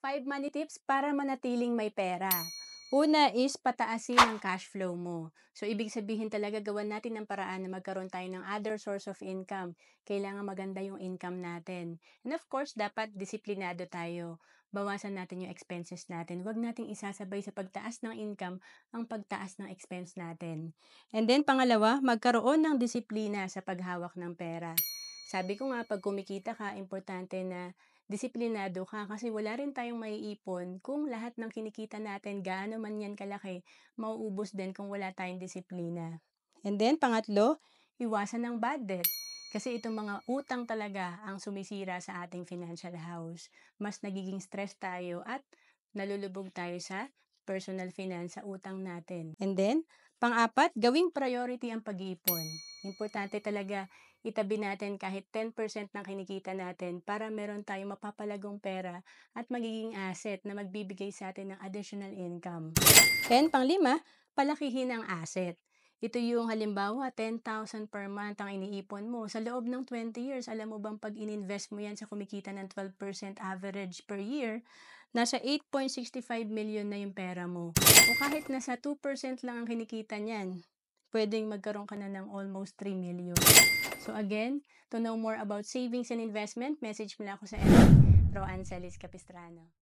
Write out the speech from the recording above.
5 money tips para manatiling may pera. Una is pataasin ang cash flow mo. So, ibig sabihin talaga gawan natin ng paraan na magkaroon tayo ng other source of income. Kailangan maganda yung income natin. And of course, dapat disiplinado tayo. Bawasan natin yung expenses natin. Huwag nating isasabay sa pagtaas ng income ang pagtaas ng expense natin. And then, pangalawa, magkaroon ng disiplina sa paghawak ng pera. Sabi ko nga, pag kumikita ka, importante na disiplinado ka kasi wala rin tayong maiipon kung lahat ng kinikita natin, gaano man yan kalaki, mauubos din kung wala tayong disiplina. And then, pangatlo, iwasan ng bad debt. Kasi itong mga utang talaga ang sumisira sa ating financial house. Mas nagiging stress tayo at nalulubog tayo sa personal finance sa utang natin. And then, pang-apat, gawing priority ang pag-iipon. Importante talaga itabi natin kahit 10% ng kinikita natin para meron tayong mapapalagong pera at magiging asset na magbibigay sa atin ng additional income. And panglima, palakihin ang asset. Ito yung halimbawa, 10,000 per month ang iniipon mo. Sa loob ng 20 years, alam mo bang pag ininvest mo yan sa kumikita ng 12% average per year, nasa 8.65 million na yung pera mo. O kahit nasa 2% lang ang kinikita niyan, pwedeng magkaroon ka na ng almost 3 million. So again, to know more about savings and investment, message mo lang ako sa FB, Roancelis Capistrano.